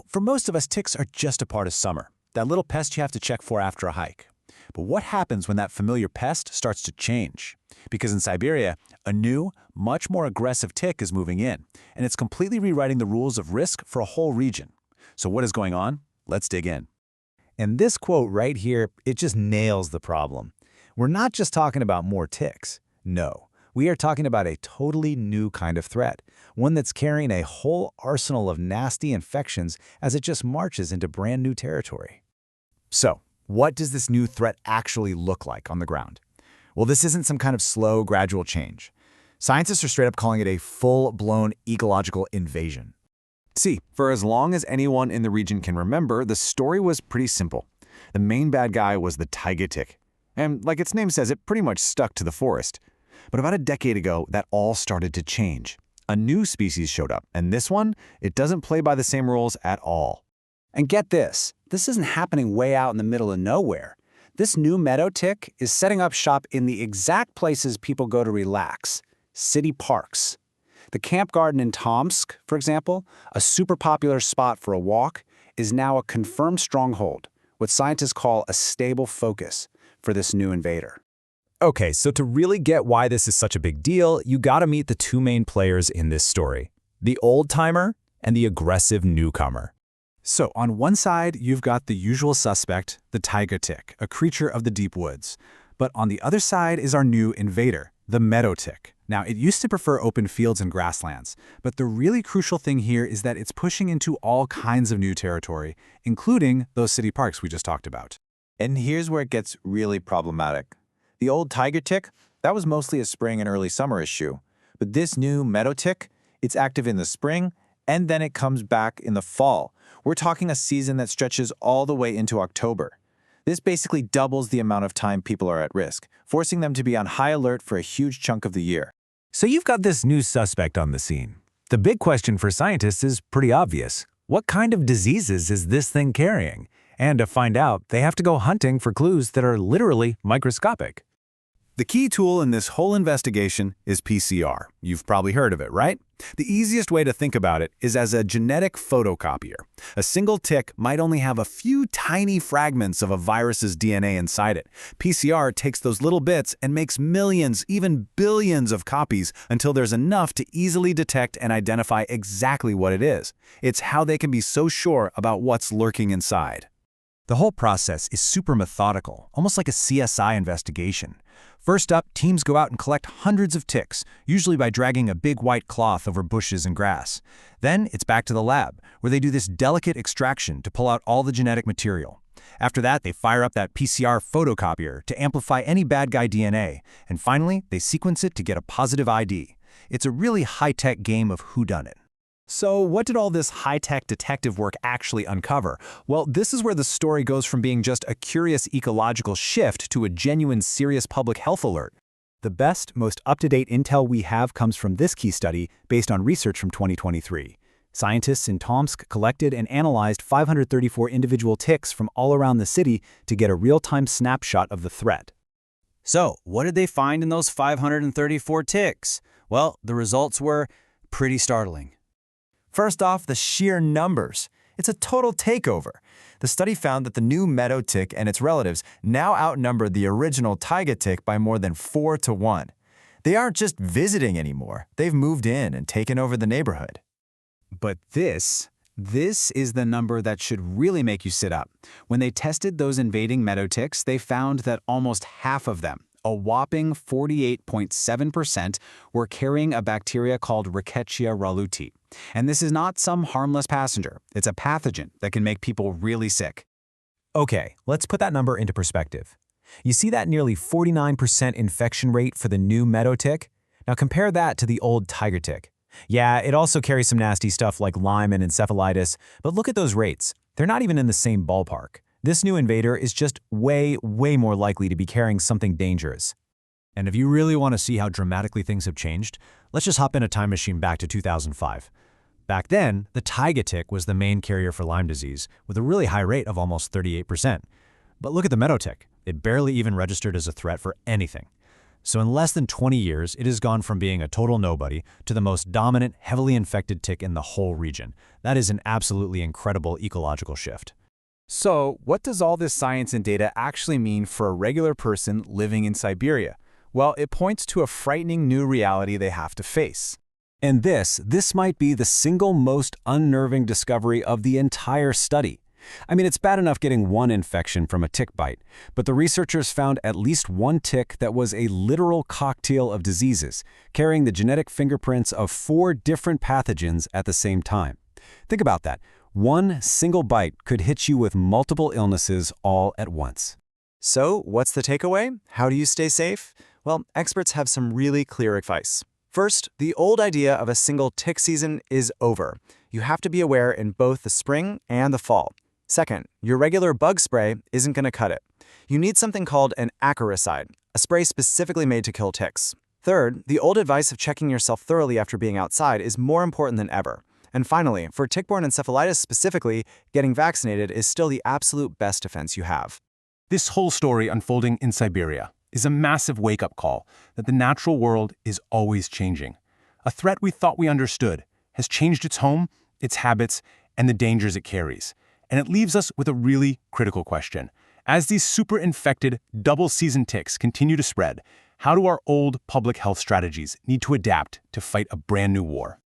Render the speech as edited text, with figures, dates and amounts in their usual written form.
For most of us, ticks are just a part of summer, that little pest you have to check for after a hike. But what happens when that familiar pest starts to change? Because in Siberia, a new, much more aggressive tick is moving in, and it's completely rewriting the rules of risk for a whole region. So what is going on? Let's dig in. And this quote right here, it just nails the problem. We're not just talking about more ticks. No, we are talking about a totally new kind of threat, one that's carrying a whole arsenal of nasty infections as it just marches into brand new territory. So, what does this new threat actually look like on the ground? Well, this isn't some kind of slow, gradual change. Scientists are straight up calling it a full-blown ecological invasion. See, for as long as anyone in the region can remember, the story was pretty simple. The main bad guy was the taiga tick. And like its name says, it pretty much stuck to the forest. But about a decade ago, that all started to change. A new species showed up, and this one, it doesn't play by the same rules at all. And get this isn't happening way out in the middle of nowhere. This new meadow tick is setting up shop in the exact places people go to relax, city parks. The camp garden in Tomsk, for example, a super popular spot for a walk, is now a confirmed stronghold, what scientists call a stable focus for this new invader. Okay, so to really get why this is such a big deal, you gotta meet the two main players in this story, the old-timer and the aggressive newcomer. So on one side, you've got the usual suspect, the taiga tick, a creature of the deep woods. But on the other side is our new invader, the meadow tick. Now, it used to prefer open fields and grasslands, but the really crucial thing here is that it's pushing into all kinds of new territory, including those city parks we just talked about. And here's where it gets really problematic. The old tiger tick, that was mostly a spring and early summer issue. But this new meadow tick, it's active in the spring, and then it comes back in the fall. We're talking a season that stretches all the way into October. This basically doubles the amount of time people are at risk, forcing them to be on high alert for a huge chunk of the year. So you've got this new suspect on the scene. The big question for scientists is pretty obvious. What kind of diseases is this thing carrying? And to find out, they have to go hunting for clues that are literally microscopic. The key tool in this whole investigation is PCR. You've probably heard of it, right? The easiest way to think about it is as a genetic photocopier. A single tick might only have a few tiny fragments of a virus's DNA inside it. PCR takes those little bits and makes millions, even billions of copies until there's enough to easily detect and identify exactly what it is. It's how they can be so sure about what's lurking inside. The whole process is super methodical, almost like a CSI investigation. First up, teams go out and collect hundreds of ticks, usually by dragging a big white cloth over bushes and grass. Then it's back to the lab, where they do this delicate extraction to pull out all the genetic material. After that, they fire up that PCR photocopier to amplify any bad guy DNA. And finally, they sequence it to get a positive ID. It's a really high-tech game of whodunit. So what did all this high-tech detective work actually uncover? Well, this is where the story goes from being just a curious ecological shift to a genuine serious public health alert. The best, most up-to-date intel we have comes from this key study based on research from 2023. Scientists in Tomsk collected and analyzed 534 individual ticks from all around the city to get a real-time snapshot of the threat. So, what did they find in those 534 ticks? Well, the results were pretty startling. First off, the sheer numbers. It's a total takeover. The study found that the new meadow tick and its relatives now outnumber the original taiga tick by more than 4 to 1. They aren't just visiting anymore. They've moved in and taken over the neighborhood. But this is the number that should really make you sit up. When they tested those invading meadow ticks, they found that almost half of them, a whopping 48.7%, were carrying a bacteria called rickettsiosis. And this is not some harmless passenger. It's a pathogen that can make people really sick. Okay, let's put that number into perspective. You see that nearly 49% infection rate for the new meadow tick? Now compare that to the old tiger tick. Yeah, it also carries some nasty stuff like Lyme and encephalitis, but look at those rates. They're not even in the same ballpark. This new invader is just way more likely to be carrying something dangerous. And if you really want to see how dramatically things have changed, let's just hop in a time machine back to 2005. Back then, the taiga tick was the main carrier for Lyme disease, with a really high rate of almost 38%. But look at the meadow tick. It barely even registered as a threat for anything. So in less than 20 years, it has gone from being a total nobody to the most dominant, heavily infected tick in the whole region. That is an absolutely incredible ecological shift. So, what does all this science and data actually mean for a regular person living in Siberia? Well, it points to a frightening new reality they have to face. And this might be the single most unnerving discovery of the entire study. I mean, it's bad enough getting one infection from a tick bite, but the researchers found at least one tick that was a literal cocktail of diseases, carrying the genetic fingerprints of 4 different pathogens at the same time. Think about that. One single bite could hit you with multiple illnesses all at once. So, what's the takeaway? How do you stay safe? Well, experts have some really clear advice. First, the old idea of a single tick season is over. You have to be aware in both the spring and the fall. Second, your regular bug spray isn't going to cut it. You need something called an acaricide, a spray specifically made to kill ticks. Third, the old advice of checking yourself thoroughly after being outside is more important than ever. And finally, for tick-borne encephalitis specifically, getting vaccinated is still the absolute best defense you have. This whole story unfolding in Siberia is a massive wake-up call that the natural world is always changing. A threat we thought we understood has changed its home, its habits, and the dangers it carries. And it leaves us with a really critical question. As these super-infected, double-season ticks continue to spread, how do our old public health strategies need to adapt to fight a brand new war?